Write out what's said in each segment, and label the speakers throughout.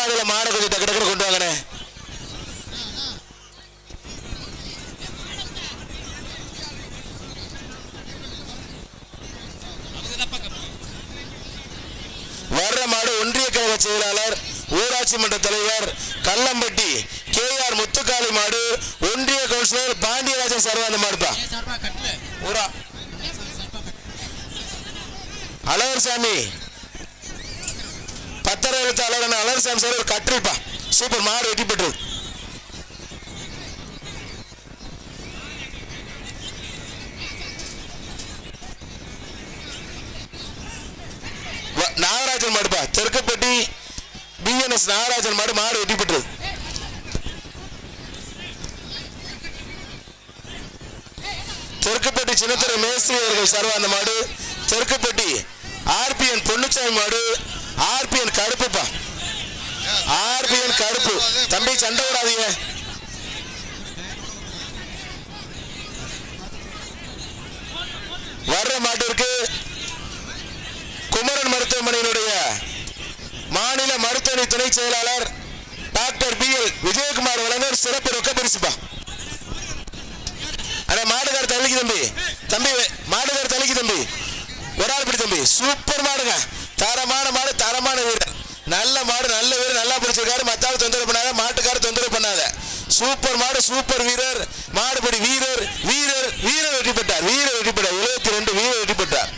Speaker 1: மாடுல மாடை கொஞ்சம் டக்கு டக்குன்னு கொண்டு வாங்கண்ணே. வர்ற மாடு ஒன்றிய கழக செயலாளர் ஊராட்சி மன்ற தலைவர் கல்லம்பட்டி KR முத்துக்காளி மாடு, ஒன்றிய கவுன்சிலர் பாண்டியராஜன் சார்பா அந்த மாடுப்பா. அழகர்சாமி பத்தரை எழுத்தாளர் அழகர்சாமி சார் ஒரு கட்டில்ப்பா. சூப்பர் மாடு வெட்டி பெற்று. நாகராஜன் மாடுப்பா, தெற்குப்பட்டி BNS நாகராஜன் மாடு, மாடு வெட்டி பெற்று. தெற்குப்பட்டி சின்னத்துறை மேஸ்திரி அவர்கள் சார்பா அந்த மாடு, தெற்குப்பட்டி RPN பொன்னுச்சாமி மாடு, RPN கருப்புப்பா, RPN கருப்பு. தம்பி சண்டை விடாதீங்க. வர்ற மாட்டிற்கு குமரன் மருத்துவமனையினுடைய மாநில மருத்துவமனை துணை செயலாளர் டாக்டர் BL விஜயகுமார் வழங்கும் சிறப்பு ரொக்க பரிசுப்பா. மாடுகார் தள்ளிக்கு தம்பி, தம்பி மாடுகார் தள்ளிக்கு தம்பி, ஒரு ஆள் பிடி தம்பி. சூப்பர் மாடுங்க, தரமான மாடு, தரமான வீரர், நல்ல மாடு, நல்ல வீரர், நல்லா பிடிச்சிருக்காரு. மத்தாள் தொந்தரவு பண்ணாத, மாட்டுக்கார தொந்தரவு பண்ணாத. சூப்பர் மாடு, சூப்பர் வீரர், மாடுபடி வீரர், வீரர் வீரர் வெற்றி பெற்றார், வீரர் வெற்றி பெற்றார். 72 வீரர் வெற்றி பெற்றார்.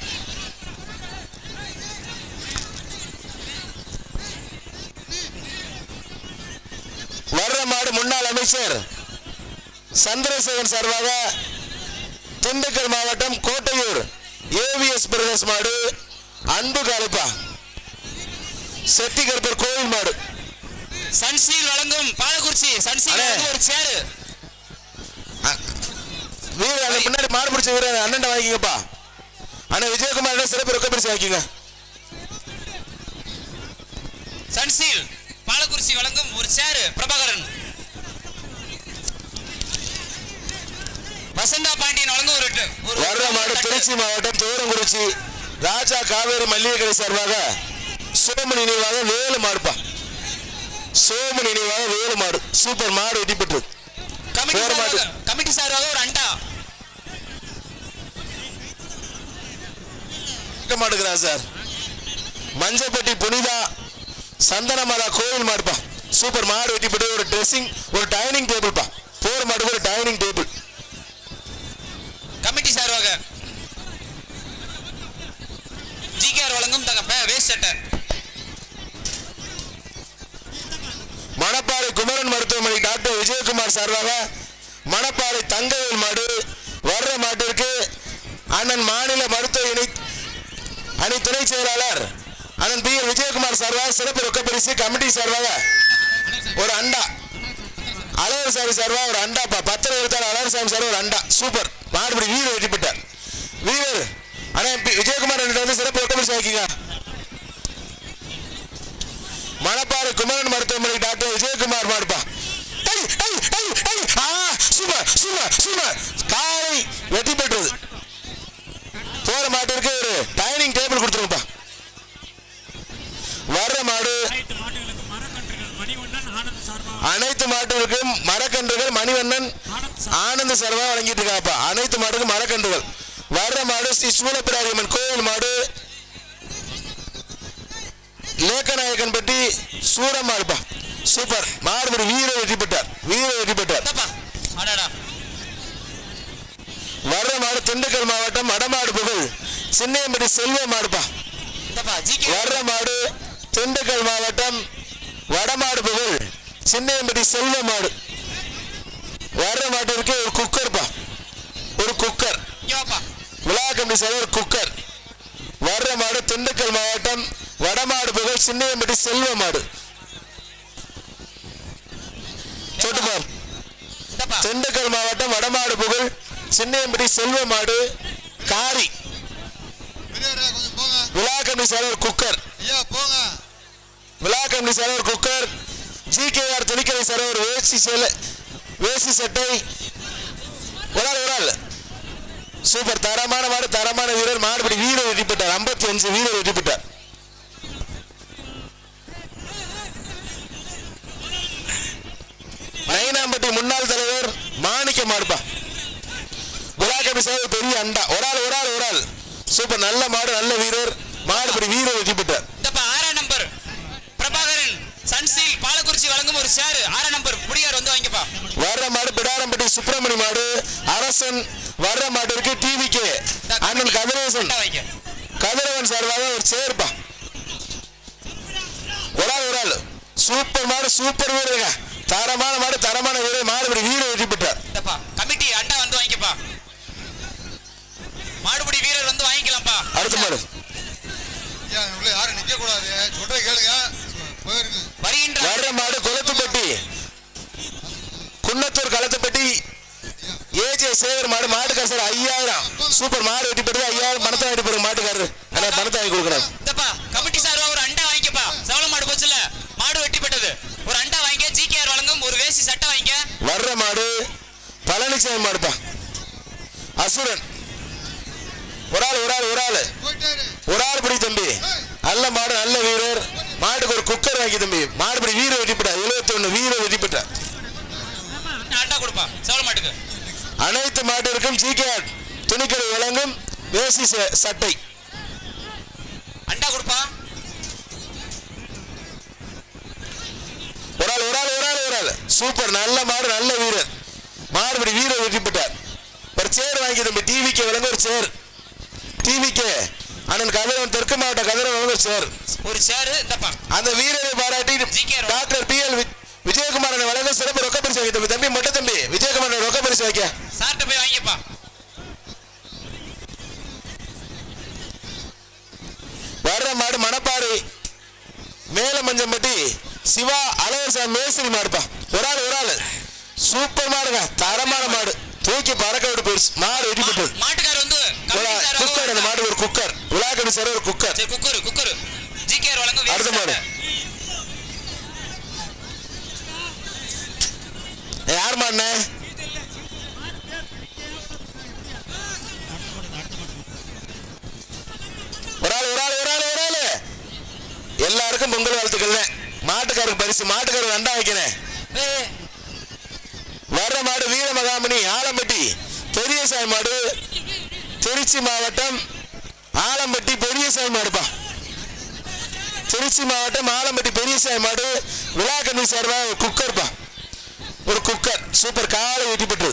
Speaker 1: வர்ற மாடு முன்னாள் அமைச்சர் சந்திரசேகரன் சார்பாக திண்டுக்கல் மாவட்டம் கோட்டையூர் AVS பிரதேச மாடு, அன்பு காலைப்பா, செட்டிகருப்பர் கோவில் மாடு.
Speaker 2: சன்சீல் வழங்கும் பாலக்குறிச்சி சன்சீல் ஒரு சேரு
Speaker 1: வீரர் முன்னாடி மாடு பிடிச்ச வீரர் அண்ணன் வாங்கிக்கப்பா. அண்ணா விஜயகுமார் சிறப்பு ரொக்க பரிசு வாங்கிங்க.
Speaker 2: சன்சீல் பாலக்குறிச்சி வழங்கும் ஒரு சேரு பிரபாகரன். வசந்தா பாண்டியன் வழங்கும் ஒரு
Speaker 1: வர்ற மாடு திருச்சி மாவட்டம் தூரங்குறிச்சி ராஜா காவேரி மல்லிகை கடை சார்பாக சோமு நினைவாக வேலு மாடுப்பா, சோமு நினைவாக வேலு மாடு. சூப்பர் மாடு வெட்டி பெற்று.
Speaker 2: கமிட்டி சார்பாக ஒரு அண்டா
Speaker 1: மாடுகிறா சார். மஞ்சப்பட்டி புனிதா சந்தனமாலா கோவில் மாடுப்பா. சூப்பர் மாடு வெட்டி பெற்று. ஒரு ட்ரெஸ்ஸிங், ஒரு டைனிங் டேபிள்ப்பா. போர் மாடு ஒரு டைனிங் டேபிள்.
Speaker 2: கமிட்டி சார்பாக GKR வழங்கும் வேஸ்ட் சட்டை.
Speaker 1: மணப்பாறை குமரன் மருத்துவமனை டாக்டர் விஜயகுமார் சார்பாக மணப்பாறை தங்கவேல் மாடு. வர்ற மாட்டிற்கு அண்ணன் மாநில மருத்துவ அணி துணை செயலாளர் அண்ணன் BL விஜயகுமார் சார்பாக சிறப்பு ரொக்க பரிசு. கமிட்டி சார்பாக ஒரு அண்டா, அழகர்சாமி சார்பாக ஒரு அண்டாப்பா. பத்திர எழுத்தாளர் அழகர்சாமி சார் ஒரு அண்டா. சூப்பர் மாடுபடி வீரர் வெற்றி பெற்றார். வீரர் அண்ணா விஜயகுமார் வந்து சிறப்பு ரொக்க பரிசு வாங்கிங்க. மணப்பாறை குமரன் மருத்துவமனை டாக்டர் விஜயகுமார் மாடுப்பா. சூப்பர் சூப்பர் சூப்பர், காலை வெற்றி பெற்றது. போற மாட்டிற்கு ஒரு டைனிங் டேபிள் கொடுத்துருங்கப்பா. வர்ற மாடு அனைத்து மாட்டுகளுக்கும் மரக்கன்றுகள் மணிவண்ணன் ஆனந்த சார்பா வழங்கிட்டு இருக்காப்பா. அனைத்து மாட்டுக்கும் மரக்கன்றுகள். வர்ற மாடு ஸ்ரீ சூலப்பிராரியம்மன் கோவில் மாடு, லேக்கநாயக்கன்பட்டி சூரம் மாடுப்பா. சூப்பர் மாடுபடி வீரர் வெற்றி பெற்றார், வீரர் வெற்றி பெற்றார். வர்ற மாடு திண்டுக்கல் மாவட்டம் வடமாடு புகழ் சின்னையம்பட்டி செல்வ மாடுப்பா. வர்ற மாடு திண்டுக்கல் மாவட்டம் வடமாடு புகழ் சின்னையம்பட்டி செல்வ மாடு. வர்ற மாட்டிற்கு ஒரு குக்கர்ப்பா, ஒரு குக்கர் விழா கமிட்டி சார் ஒரு குக்கர். வர்ற மாடு திண்டுக்கல் மாவட்டம் வடமாடு புகழ் சின்னையம்பட்டி செல்வ மாடு. திண்டுக்கல் மாவட்டம் வடமாடு புகழ் சின்னையம்பட்டி செல்வ மாடு காரி. விழா கமிட்டி சார் ஒரு குக்கர், விழா கமிட்டி சார் ஒரு குக்கர். GKR துணிக்கடை சார் ஒரு வேசி சட்டை. ஒரு ஆள் சூப்பர் தரமான மாடு, தரமான வீரர், மாடுபடி வீரர் வெற்றி பெற்றார். 55 வீரர் வெற்றி பெற்றார். மாடுப்பா. விழாக்கபி சார் பெரிய அண்டா. ஒரு ஆள் சூப்பர். நல்ல மாடு, நல்ல வீரர். மாடுபடி வீரர் வெற்றி பெற்றார்.
Speaker 2: இந்தப்பா 6ஆம் நம்பர் பிரபாகரன் சன்சீல் பாலக்குறிச்சி வழங்கும் ஒரு சேரு 6ஆம் நம்பர் முடியார் வந்து வாங்கிப்பா.
Speaker 1: வர்ற மாடு பிடாரம்பட்டி சுப்பிரமணி மாடு அரசன். வர்ற மாடு இருக்கு டிவிக்கு அண்ணன் கதிரேசன் கதிரவன் சார்பாக ஒரு சேர்ப்பா. ஒரு ஆள் சூப்பர் மாடு, சூப்பர் வீரருங்க. தரமான மாடு, தரமான வீரர். மாடுபடி வீரர் வெற்றி பெற்றார்.
Speaker 2: கமிட்டி அண்டா வந்து வாங்கிக்கப்பா. மாடுபடி வீரர் வந்து வாங்கிக்கலாம்ப்பா.
Speaker 1: அடுத்த மாடு
Speaker 3: யாரும் நிக்க கூடாது, சொல்ற கேளுங்க.
Speaker 1: வர்ற மாடு கொளத்துப்பட்டி குன்னத்தூர் களத்துப்பட்டி ஏஜே சேகர் மாடு. மாட்டுக்காரர் 5000 சூப்பர் மாடு வெட்டி பெற்றது. 5000 பணத்தை வெட்டி பெறும் மாட்டுக்காரர். பணத்தை வாங்கி கொடுக்கணும்.
Speaker 2: கமிட்டி சார்பா ஒரு அண்டா வாங்கிக்கப்பா. சவள மாடு போச்சுல, மாடு வெட்டி பெற்றது. ஒரு அண்டா வாங்கிக்க. ஜிகேஆர் வழங்கும் ஒரு வேசி சட்டை வாங்கிக்க.
Speaker 1: வர்ற மாடு பழனிசாமி மாடுப்பா. அசுரன். ஒரு ஆள் படி தம்பி. நல்ல மாடு, நல்ல வீரர். மாட்டுக்கு ஒரு குக்கர் வாங்கி தம்பி. மாடுபடி வீரர் வெற்றி பெற்றார். 71 வீரர் வெற்றி பெற்றார்.
Speaker 2: அண்டா கொடுப்பா சவள மாட்டுக்கு.
Speaker 1: அனைத்து மாட்டிற்கும் ஜிகேஆர் துணிக்கடை வழங்கும் வேசி சட்டை.
Speaker 2: அண்டா கொடுப்பா.
Speaker 1: ஒரு ஆள் சூப்பர். நல்ல மாடு, நல்ல வீரர். மாடுபடி வீரர் வெற்றி பெற்றார். ஒரு சேர் வாங்கி தம்பி. டிவிக்கு வழங்க ஒரு சேர். டிவிக்கு அண்ணன் கதிரவன் தெற்கு மாவட்ட கதிரவன் ஒரு சேர். அந்த வீரரை பாராட்டி டாக்டர் PL விஜயகுமாரன் வழங்க சிறப்பு ரொக்க பரிசு வாங்கி தம்பி. தம்பி மொட்டை தம்பி விஜயகுமாரன் ரொக்க பரிசு வைக்க
Speaker 2: சார்ட்ட போய் வாங்கிப்பா.
Speaker 1: வர்ற மாடு மணப்பாறை மேலமஞ்சம்பட்டி சிவா அழகர் மேஸ்திரி மாடுப்பா. ஒரு ஆள் சூப்பர் மாடுங்க. தரமான மாடு. தூக்கி பறக்க விட்டு போயிடுச்சு. மாடு வெட்டி போட்டு
Speaker 2: மாட்டுக்காரர் வந்து
Speaker 1: குக்கர். அந்த மாடு ஒரு குக்கர். விழாக்கபி சார் ஒரு குக்கர்.
Speaker 2: குக்கர் ஜிகேஆர் வழங்கும்.
Speaker 1: அடுத்த மாடு யார் மாடுனே? ஒரு ஆள் எல்லாருக்கும் பொங்கல் வாழ்த்துக்கள். மாட்டுக்காரருக்கு பரிசு. மாட்டுக்காரருக்கு அண்டா வைக்கிறேன். வர்ற மாடு வீரமகாமணி ஆலம்பட்டி பெரியசாமி மாடு. திருச்சி மாவட்டம் ஆலம்பட்டி பெரியசாமி மாடுப்பா. திருச்சி மாவட்டம் ஆலம்பட்டி பெரியசாமி மாடு. விழாக்கபி சார்பா ஒரு குக்கர்ப்பா. ஒரு குக்கர் சூப்பர். காலை வெட்டி பெற்று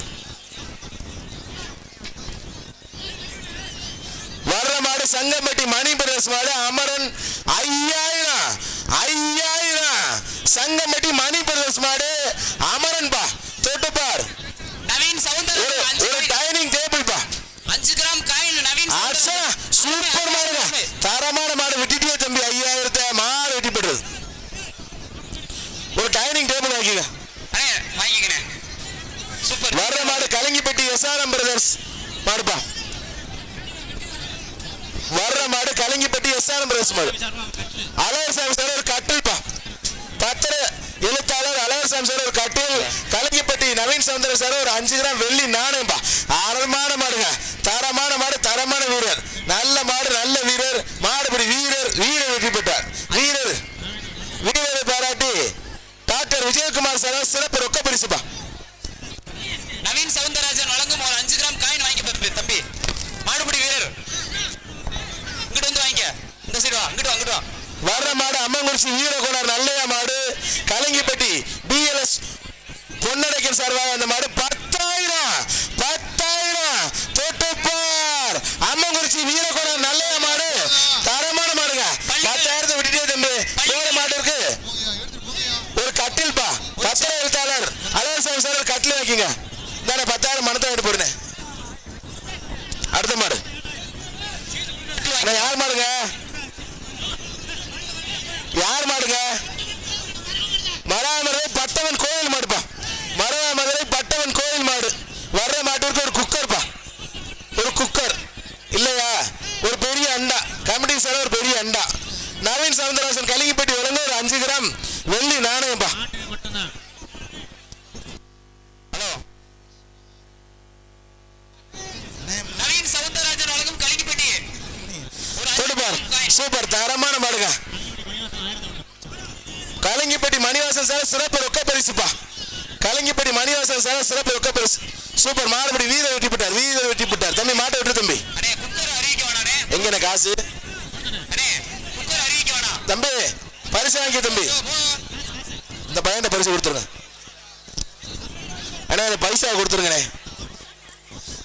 Speaker 1: வர்ற மாடு சங்கம்பட்டி மணி பிரதேச மாடு அமரன் 5000 சங்கம்பட்டி மணி பிரதேச மாடு அமரன் பா. தொட்டுப்பார்.
Speaker 2: நவீன் சவுந்தரராஜன்
Speaker 1: ஒரு டைனிங் டேபிள் பா.
Speaker 2: 5 கிராம் காயின் நவீன்
Speaker 1: சூப்பர் மாடுங்க. தரமான மாடு வெட்டிட்டே தம்பி. 5000 மாடு வெட்டி பெற்றது. ஒரு டைனிங் டேபிள் வாங்கிக்க.
Speaker 2: வாங்கிக்கிறேன். சூப்பர்.
Speaker 1: வர்ற மாடு கலங்கிப்பட்டி SRM பிரதர்ஸ் மாடுப்பா. வர்ற மாடு கலங்கிப்பட்டி SRM பிரதர்ஸ் மாடு. அழகர் சாமி சார் ஒரு கட்டில்பா. பத்திர எழுத்தாளர் அழகர் சாமி சார் ஒரு கட்டில். கலங்கிப்பட்டி நவீன் சவுந்தர சார் ஒரு 5 கிராம் வெள்ளி நாணயம்பா. அறமான மாடுங்க. தரமான மாடு, தரமான வீரர். நல்ல மாடு, நல்ல வீரர். மாடுபடி வீரர் வெற்றி பெற்றார். வீரரை பாராட்டி டாக்டர் விஜயகுமார் சார் சிறப்பு ரொக்க பரிசுப்பா.
Speaker 2: நவீன் சவுந்தரராஜன் வழங்கும் ஒரு 5 கிராம் காயின் வாங்கி தம்பி. மாடுபடி வீரர் இங்கிட்டு வந்து வாங்கிக்க. இந்த சைடு வா. அங்கிட்டு வா.
Speaker 1: வர்ற மாடு அம்மங்குறிச்சி வீரகோணர் நல்லையா மாடு. கலங்கிப்பட்டி BLS பொன்னடைக்கன் சார்பாக அந்த மாடு 10,000 தொட்டுப்பார். அம்மங்குறிச்சி வீரகோணர் நல்லையா மாடு. தரமான மாடுங்க. 10,000 விட்டுட்டே தம்பி. போற மாடு இருக்கு. ஒரு கட்டில்பா. பத்திர எழுத்தாளர் அழகர் சாமி சார் ஒரு கட்டில் வைக்கிங்க. 10,000 மனத்தை எடுத்து போடுனேன். அடுத்த மாடு யார் மாடுங்க? மராமதுரை பட்டவன் கோயில் மாடுப்பா. மராமதுரை பட்டவன் கோயில் மாடு. வர்ற மாட்டிற்கு ஒரு குக்கர்ப்பா. ஒரு குக்கர் இல்லையா? ஒரு பெரிய அண்டா. கமிட்டி சார் ஒரு பெரிய அண்டா. நவீன் சவுந்தரராஜன் கலிங்கிப்பட்டி வழங்க ஒரு 5 கிராம் வெள்ளி நாணயம்பா. ஹலோ
Speaker 2: நவீன் சவுந்தரராஜன் வழங்கும் கலிங்கிப்பட்டி
Speaker 1: சூப்பர். தரமான மாடுங்க. கலிங்கிப்பட்டி மணிவாசன் சார் சிறப்பு ரொக்க பரிசுப்பா. கலிங்கிப்பட்டி மணிவாசன் சார் சிறப்பு ரொக்க பரிசு. சூப்பர் மாடுபடி வீரர் வெற்றி பெற்றார் தம்பி மாட்டை விட்டு தம்பி
Speaker 2: அண்ணே குக்கர் அறிவிக்க வேணானே
Speaker 1: எங்கண்ணே காசு
Speaker 2: அண்ணே குக்கர் அறிவிக்க வேணாம்
Speaker 1: தம்பி பரிசு வாங்கி தம்பி இந்த பையன் பரிசு கொடுத்துருங்க அண்ணா இந்த பைசா கொடுத்துருங்கண்ணே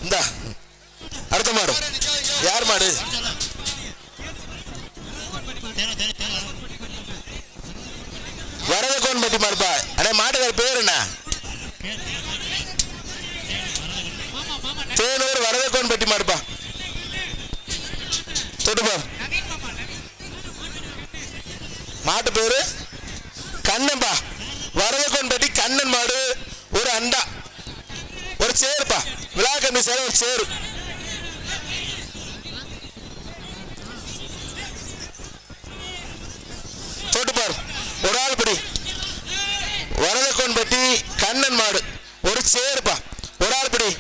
Speaker 1: இந்தா அடுத்த மாடு யார் மாடு வரதகோன் பட்டி மாடுப்பா அண்ணே மாட்டுக்கார பேர் என்ன தேனூர் வரதகோன் பட்டி மாடுப்பா தொட்டுப்பா மாட்டு பேரு கண்ணன்பா வரதகோன் பட்டி கண்ணன் மாடு ஒரு அண்டா ஒரு சேருப்பா விழா கம்மி சார் ஒரு சேரு தொட்டுப்பார் ஒரு ஆள் படி வரதகோன் பட்டி கண்ணன் மாடு ஒரு சேருப்பா ஒரு ஆள் படி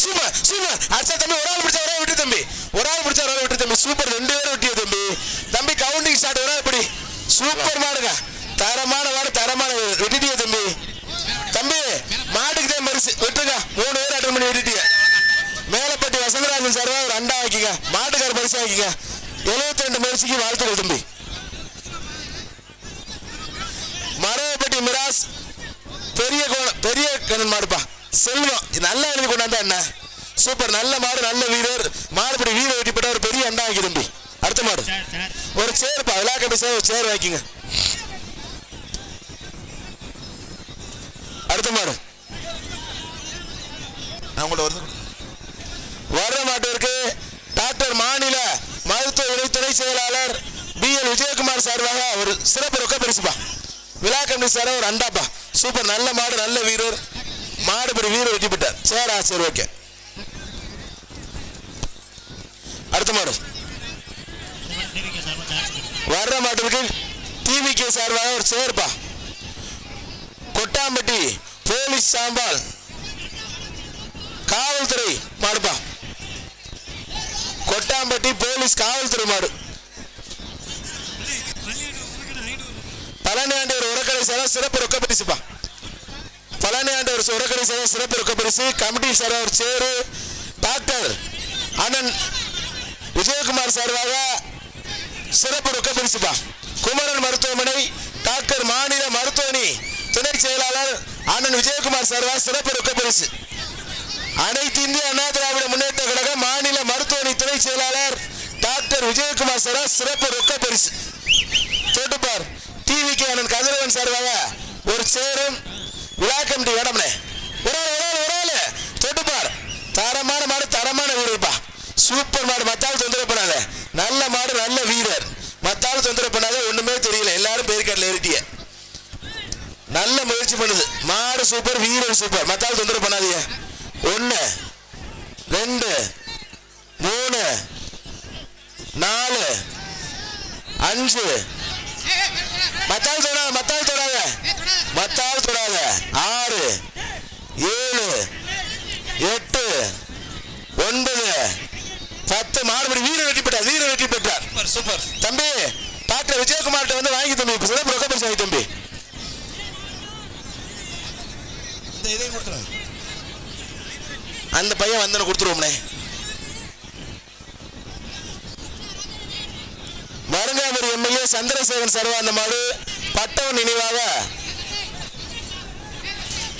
Speaker 1: சூப்பர் சூப்பர் அடிச்சா தம்பி ஒரு ஆள் பிடிச்சா ஒரு ஆள் விட்டு தம்பி ஒரு ஆள் பிடிச்சா ஒரு ஆள் விட்டு தம்பி சூப்பர் 2 பேரும் விட்டிய தம்பி தம்பி கவுண்டிங் ஸ்டார்ட் ஒரு ஆள் படி சூப்பர் மாடுங்க தரமான மாடு தரமான விட்டுட்டிய தம்பி தம்பி மாட்டுக்கு தான் பரிசு விட்டுருங்க 3 பேர் அட்டன் பண்ணி விட்டுட்டிய மேலப்பட்டி வசந்தராஜன் சார் ஒரு அண்டா வாங்கிக்க மாட்டுக்கார பரிசு வாங்கிக்க 72 பரிசுக்கு வாழ்த்துக்கள் தம்பி மரவப்பட்டி மிராஸ் பெரிய கண்ணன் மாடுப்பா செல்வம் நல்லா எழுதி கொண்டாந்தா என்ன சூப்பர் நல்ல மாடு நல்ல வீரர் மாடுபடி வீரர் வெட்டி போட்ட ஒரு பெரிய அண்டா வாங்கி தம்பி அடுத்த மாடு ஒரு சேர்ப்பா விழா கபி சார் ஒரு சேர் வாங்கிங்க அடுத்த மாடு வர்ற மாட்டிற்கு டாக்டர் மாநில மருத்துவ இணைத்துறை செயலாளர் BL விஜயகுமார் சார்பாக ஒரு சிறப்பு ரொக்க பரிசுப்பா விழா கமிட்டி சார் ஒரு அண்டாப்பா சூப்பர் நல்ல மாடு நல்ல வீரர் மாடுபடி வீரர் வெற்றி பெற்றார் சேரா சரி ஓகே அடுத்த மாடு வர்ற மாட்டிற்கு TVK சார்பாக ஒரு சேர்ப்பா கொட்டாம்பட்டி போலீஸ் சாம்பால் காவல்துறை மாடுப்பா கொட்டாம்பட்டி போலீஸ் காவல்துறை மாடு பழனி ஆண்டவர் உரக்கடை சேர சிறப்பு ரொக்க பரிசுப்பா பழனி ஆண்டவர் உரக்கடை சேர சிறப்பு ரொக்க பரிசு கமிட்டி சார் ஒரு சேரு டாக்டர் அண்ணன் விஜயகுமார் சார்பாக சிறப்பு ரொக்க பரிசுப்பா குமரன் மருத்துவமனை டாக்டர் மாநில மருத்துவமனை துணை செயலாளர் அண்ணன் விஜயகுமார் சார்பாக சிறப்பு ரொக்க பரிசு அனைத்து இந்திய அண்ணா திராவிட முன்னேற்ற கழக மாநில மருத்துவமனை துணை செயலாளர் டாக்டர் விஜயகுமார் சார்பாக சிறப்பு ரொக்க பரிசு தொட்டுப்பார் TVK அண்ணன் கதிரவன் சார்பாக ஒரு சேரும் விழா கமிட்டி வேடம்னே ஒரு ஆள் தொட்டுப்பார் தரமான மாடு தரமான வீரர்ப்பா சூப்பர் மாடு மத்தாள் தொந்தரவு பண்ணாத நல்ல மாடு நல்ல வீரர் மத்தாள் தொந்தரவு பண்ணாத ஒண்ணுமே தெரியல எல்லாரும் பேருக்காட்டில் ஏறிட்டிய நல்ல முயற்சி பண்ணுது மாடு சூப்பர் வீரர் சூப்பர் மத்தாள் தொந்தரவு பண்ணாதீங்க 1 2 3 4 5 மத்தாள் தொடாத 6 7 8 9 10 மாடுபடி வீரர் வெற்றி பெற்றார்
Speaker 2: சூப்பர்
Speaker 1: தம்பி டாக்டர் விஜயகுமார்ட்ட வந்து வாங்கி தம்பி சிறப்பு ரொக்க பரிசு வாங்கி தம்பி அந்த பையன் வந்து கொடுத்துருவோம்னே மருங்காபுரி MLA சந்திரசேகரன் சர்வா அந்த மாடு பட்டவன் நினைவாக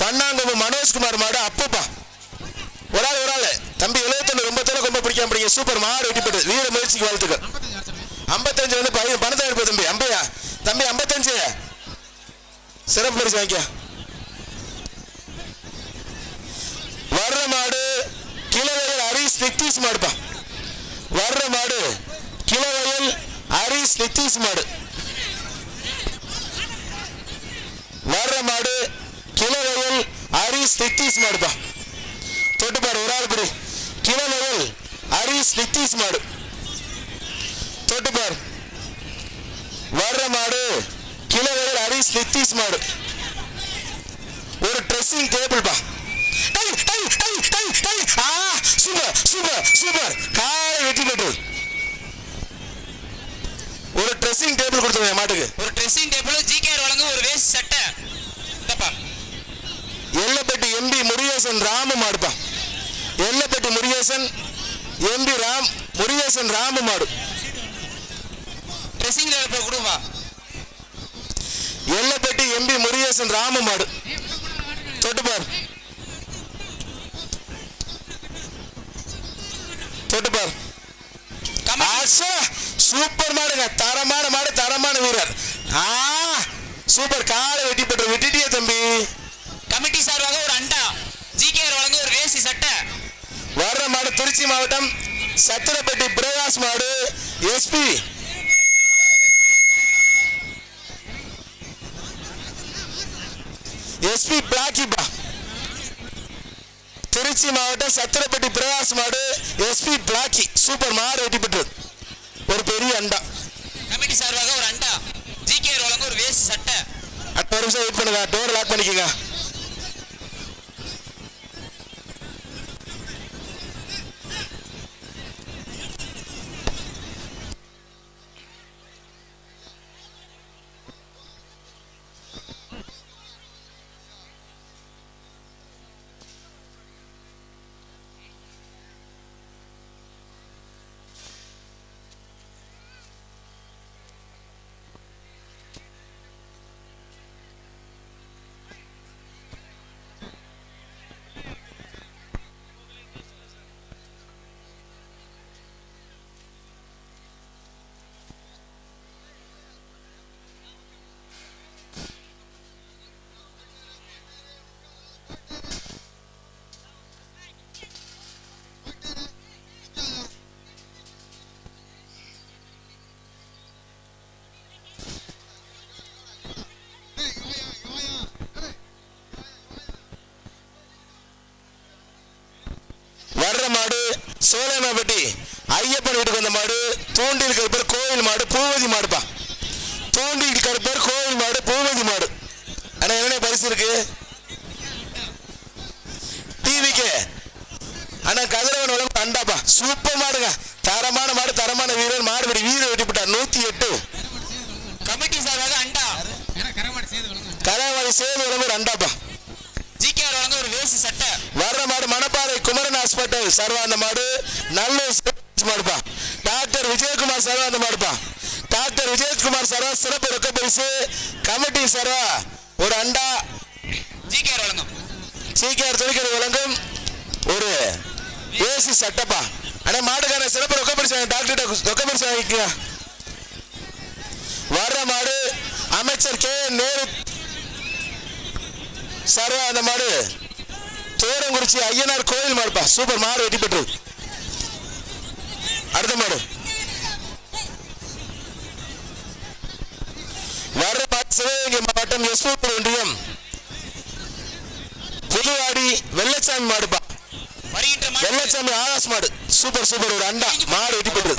Speaker 1: பன்னாங்கொம்பு மனோஜ்குமார் மாடு அப்பப்பா ஒரு ஆள் தம்பி 71 ரொம்ப தூரம் ரொம்ப பிடிக்காம பிடிங்க சூப்பர் மாடு வெட்டி போட்டு வீர முயற்சிக்கு வாழ்த்துக்கள் 55 வந்து பணத்தை எடுப்போம் தம்பி தம்பி 55 சிறப்பு பரிசு வாங்கிக்க வர்ற மாடு கிளவயல் ஹரிஸ் நித்தீஷ் மாடுப்பா வர்ற மாடு கிளவயல் ஹரிஸ் நித்தீஷ் மாடு வர்ற மாடு கிளவயல் ஹரிஸ் நித்தீஷ் மாடுப்பா தொட்டுப்பாரு ஒரு ஆள் படி கிளவயல் ஹரிஸ் நித்தீஷ் மாடு தொட்டுப்பார் வர்ற மாடு கிளவயல் ஹரிஸ் நித்தீஷ் மாடு ஒரு ட்ரெஸ்ஸிங் டேபிள் பா சூப்பர் காலை வெற்றி பெற்றது ஒரு ட்ரெஸ்ஸிங் டேபிள் கொடுத்துருங்க மாட்டுக்கு
Speaker 2: ஒரு ட்ரெஸ்ஸிங் டேபிள் GKR வழங்கும் ஒரு வேஸ்ட் சட்டை இந்தப்பா
Speaker 1: எல்லப்பட்டி எம்பி முருகேசன் ராமு மாடுப்பா. எல்லப்பட்டி முருகேசன் எம்பி முருகேசன் ராமு மாடு.
Speaker 2: ட்ரெஸ்ஸிங் டேபிள் கொடுப்பா.
Speaker 1: எல்லப்பட்டி எம்பி முருகேசன் ராமு மாடு. தொட்டுப்பார் தொட்டுப்பார். சூப்பர் மாடுங்க. தரமான மாடு, தரமான வீரர். சூப்பர். காலை வெட்டிட்டியே தம்பி.
Speaker 2: கமிட்டி சார்பாக ஒரு அண்டா, ஜிகேஆர் வழங்க ஒரு வேசி சட்டை.
Speaker 1: வர்ற மாடு திருச்சி மாவட்டம் சத்திரப்பட்டி பிரகாஷ் மாடு. எஸ்பி பிளாக்கிப்பா. திருச்சி மாவட்டம் சத்திரப்பட்டி பிரகாஷ் மாடு எஸ்பி பிளாக்கி. சூப்பர் மாடு வெட்டி பெற்றது. ஒரு பெரிய அண்டா.
Speaker 2: கமிட்டி சார்பாக ஒரு அண்டா, ஜிகேஆர் வழங்க ஒரு வேசி சட்டை.
Speaker 1: அடுத்த நிமிஷம் வெயிட் பண்ணுங்க. டோர் லாக் பண்ணிக்கோங்க. வர்ற மாடு சோழனாப்பட்டி ஐயப்பன் வீட்டுக்கு வந்த மாடு. தூண்டில் கருப்பர் கோவில் மாடு பூவதி மாடுப்பா. தூண்டில் கருப்பர் கோவில் மாடு பூவதி மாடு. ஆனா என்ன பரிசு இருக்கு? டிவிக்கு ஆனா கதிரவன் வழங்கும் அண்டாப்பா. சூப்பர் மாடுங்க. தரமான மாடு, தரமான வீரர். மாடுபடி வீரர் வெட்டிவிட்டார். 108.
Speaker 2: கமிட்டி சார்பாக அண்டா,
Speaker 1: கராவாடி சேது வழங்கும் அண்டாப்பா.
Speaker 2: ஜிகேஆர் வழங்க ஒரு வேசி சட்டை.
Speaker 1: வர்ற மாடு மணப்பாறை குமரன் ஹாஸ்பிட்டல் சர்வாந்த மாடு. நல்லூர் மாடுப்பா. டாக்டர் விஜயகுமார் சர்வாந்த மாடுப்பா. டாக்டர் விஜயகுமார் சர்வா சிறப்பு ரொக்க பரிசு. கமிட்டி சர்வா ஒரு அண்டா.
Speaker 2: ஜிகேஆர் வழங்கும்
Speaker 1: துணிக்கடை வழங்கும் ஒரு ஏசி சட்டப்பா. ஆனா மாடுக்கான சிறப்பு ரொக்க பரிசு டாக்டர் ரொக்க பரிசு வாங்கிக்க. வர்ற மாடு அமைச்சர் கே நேரு சர்வா அந்த மாடு தோரங்குறிச்சி ஐயனார் கோயில் மாடுப்பா. சூப்பர் மாடு வெட்டி பெற்று. அடுத்த மாடு வர்ற மாடு சிவகங்கை மாவட்டம் எஸ்பூர் ஒன்றியம் புதுவாடி வெள்ளச்சாமி மாடுப்பா. வெள்ளச்சாமி ஆகாஷ் மாடு. சூப்பர் ஒரு அண்டா. மாடு வெட்டி பெற்று.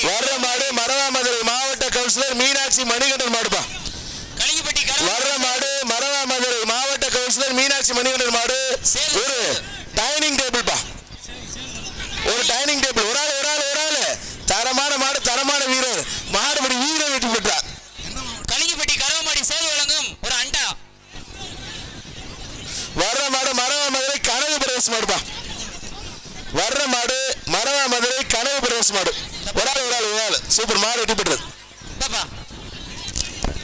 Speaker 1: வர்ற மாடு மரவாமதுரை மாவட்ட கவுன்சிலர் மீனாட்சி மணிகண்டன் மாடுப்பா. வர்ற மாடு மரவாமதுரை மாவட்ட கவுன்சிலர் மீனாட்சி மணிகண்டன் மாடு. ஒரு டைனிங் டேபிள் பா. ஒரு டைனிங் டேபிள். ஒரு ஆளு தரமான மாடு, தரமான வீரர். மாடுபடி வீரர் வெற்றி பெற்றார்.
Speaker 2: கலிங்கப்பட்டி கரவமாடி சேது வழங்கும் ஒரு அண்டா.
Speaker 1: வர்ற மாடு மரவாமதுரை கனவு பிரதேச மாடுப்பா. வர்ற மாடு மரவாமதுரை கனவு பிரதேச மாடு. ஒரு ஆளு சூப்பர் மாடு வெற்றி பெற்றது.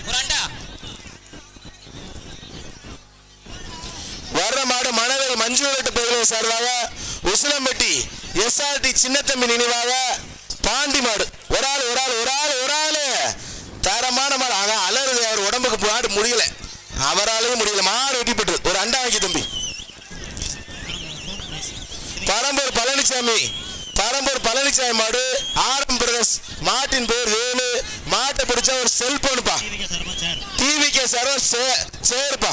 Speaker 2: ஒரு அண்டா.
Speaker 1: வர்ற மாடு மணவேல் மஞ்சு விரட்டு பகுதியை சார்பாக உசிலம்பட்டி எஸ்ஆர்டி சின்னத்தம்பி நினைவாக பாண்டி மாடு. ஒரு ஆளு தரமான மாடு. அலறுது. அவர் உடம்புக்கு மாடு முடியல, அவராலையும் முடியல. மாடு வெட்டி பெற்று. ஒரு அண்டா வாங்கி தம்பி. பரம்பூர் பழனிசாமி மாடு. ஆரம் பிரதேஷ் மாட்டின் பேர் வேலு. மாட்டை பிடிச்சா ஒரு செல்போனுப்பா. டிவிக்கு சர்வ சேருப்பா.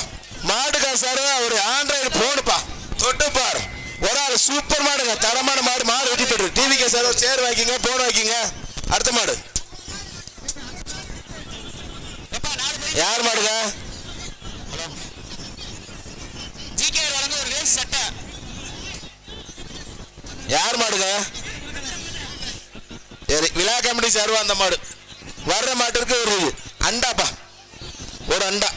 Speaker 1: மாடுக்கார் சர்வ ஒரு ஆண்ட்ராய்டு போனுப்பா. தொட்டுப்பார். ஒரு ஆள் சூப்பர் மாடுங்க. தரமான மாடு. மாடு வெட்டி பெற்று. டிவிக்கு சர்வ சேர் வாங்கிங்க, போன் வாங்கிங்க. அடுத்த மாடு யார் மாடுங்க?
Speaker 2: ஜிகேஆர் வழங்க ஒரு வேசி சட்டை.
Speaker 1: யார் மாடுங்க? விழா கமிட்டி சார்பா அந்த மாடு. வர்ற மாட்டிற்கு ஒரு அண்டாப்பா. ஒரு அண்டா.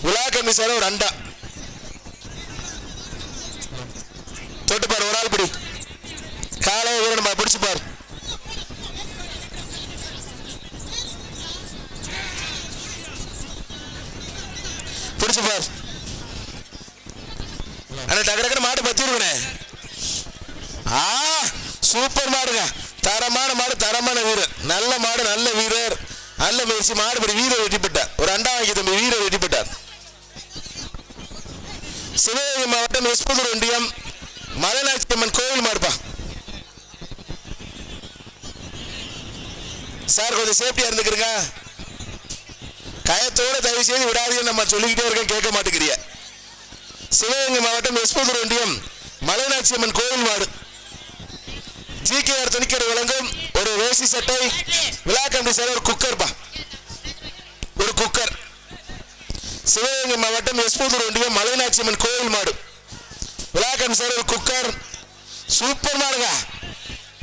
Speaker 1: விழா கம்மி சார் ஒரு அண்டா தொட்டுப்பார், ஒரு ஆள் பிடி. காலை வீரன் பிடிச்சு பாரு. பிடிச்சு பாரு. அண்ணா டக்கு டக்குனு மாடு பத்தி விடுங்கண்ணே. சூப்பர் மாடுங்க. தரமான மாடு, தரமான வீரர். நல்ல மாடு, நல்ல வீரர், நல்ல முயற்சி. மாடுபடி வீரர் வெற்றி பெற்றார். ஒரு அண்டா வாங்கி தம்பி, வீரர் வெற்றி பெற்றார். சிவகங்கை மாவட்டம் எஸ்புதூர் ஒன்றியம் மலைநாச்சி அம்மன் கோவில் மாடுப்பா. சார் கொஞ்சம் சேஃப்டியா இருந்துக்கிறீங்க. கயத்தோட தயவு செய்து விடாதீங்கன்னு நம்ம சொல்லிக்கிட்டே இருக்கேன், கேட்க மாட்டேங்கிறிய. சிவகங்கை மாவட்டம் எஸ்புதூர் ஒன்றியம் மலைநாச்சி அம்மன் கோவில் மாடு. ஜிகேஆர் துணிக்கடை வழங்கும் ஒரு வேசி சட்டை. விழா கமிட்டி சார் ஒரு குக்கர் பா, ஒரு குக்கர். சிவகங்கை மாவட்டம் எஸ்புதூர் ஒன்றியம் மலைநாச்சி அம்மன் கோவில் மாடு. விழா கமிட்டி சார் ஒரு குக்கர். சூப்பர் மாடுங்க.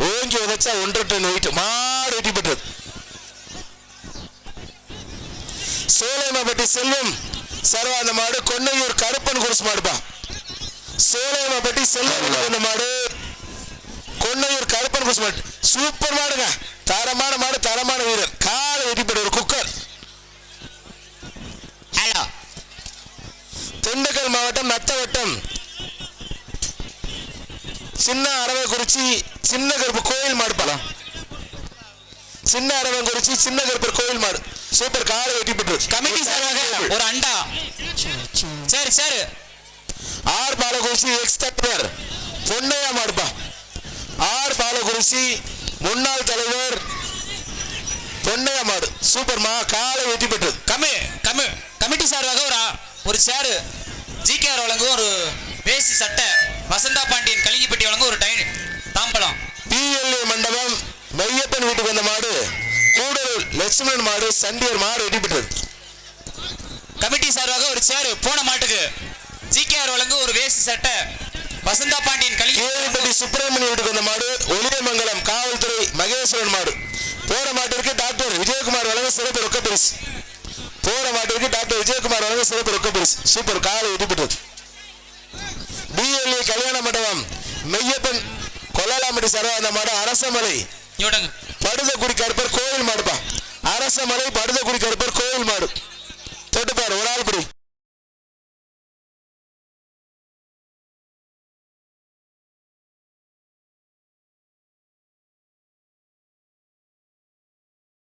Speaker 1: ஓங்கி உதச்சா 1.5 டன் வெயிட். மாடு வெட்டி பெற்றது. சோலைமாப்பட்டி செல்வம் சர்வாந்த மாடு. கொன்னையூர் கருப்பன் குருசு மாடுப்பா. சோலைமாப்பட்டி செல்வம் மாடு, கொன்னையூர் கருப்பன் குருசு மாடு. சூப்பர் மாடுங்க. தரமான மாடு, தரமான வீரர். காலை வெட்டிப்பட்ட ஒரு குக்கர்.
Speaker 2: ஹலோ.
Speaker 1: திண்டுக்கல் மாவட்டம் நத்தவட்டம் சின்ன அரவக்குறிச்சி சின்ன கருப்பு கோயில் மாடு பலம். சின்ன அரவங்குறிச்சி சின்ன கருப்பர் கோயில் மாடு. சூப்பர். காலை வெட்டி பெற்று
Speaker 2: கமிட்டி சார்பாக ஒரு அண்டா. சரி சரி.
Speaker 1: ஆர் பாலகுறிச்சி எக்ஸ் தலைவர் பொன்னையா மாடுப்பா. ஆர் பாலகுறிச்சி முன்னாள் தலைவர் பொன்னையா மாடு. சூப்பர் மா. காலை வெட்டி பெற்றது.
Speaker 2: கமிட்டி சார்பாக ஒரு சேரு. ஜிகேஆர் வழங்கும் ஒரு வேசி சட்டை. வசந்தா பாண்டியன் கலிங்கிப்பட்டி வழங்கும் ஒரு தாம்பலம்.
Speaker 1: பிஎல்ஏ மண்டபம் மையப்பன் வீட்டுக்கு வந்த மாடு. கூடலூர் லட்சுமணன் மாடு. சண்டியர் மாடு வெட்டி பெற்றது.
Speaker 2: கமிட்டி சார்பாக ஒரு சேரு. போன மாட்டுக்கு ஜிகேஆர் வழங்கும் ஒரு வேசி சட்டை. வசந்தா பாண்டியன்
Speaker 1: கலிங்கிப்பட்டி சுப்பிரமணிய வீட்டுக்கு வந்த மாடு. ஒளியமங்கலம் காவல்துறை மகேஸ்வரன் மாடு. போற மாட்டிற்கு டாக்டர் விஜயகுமார் வழங்க சிறப்பு ரொக்க பரிசு. போற மாட்டிற்கு டாக்டர் விஜயகுமார் வழங்க சிறப்பு ரொக்க பரிசு. சூப்பர். காலை வெட்டி பெற்றது. பிஎல்ஏ கல்யாண மண்டபம் மெய்யப்பன் கொல்லாலாம்பட்டி சரவாந்த மாடு. அரசமலை படுதக்குடி கருப்பர் கோவில் மாடுப்பா. அரசமலை படுதக்குடி கருப்பர் கோவில் மாடு. தொட்டுப்பாரு, ஒரு ஆள் பிடி.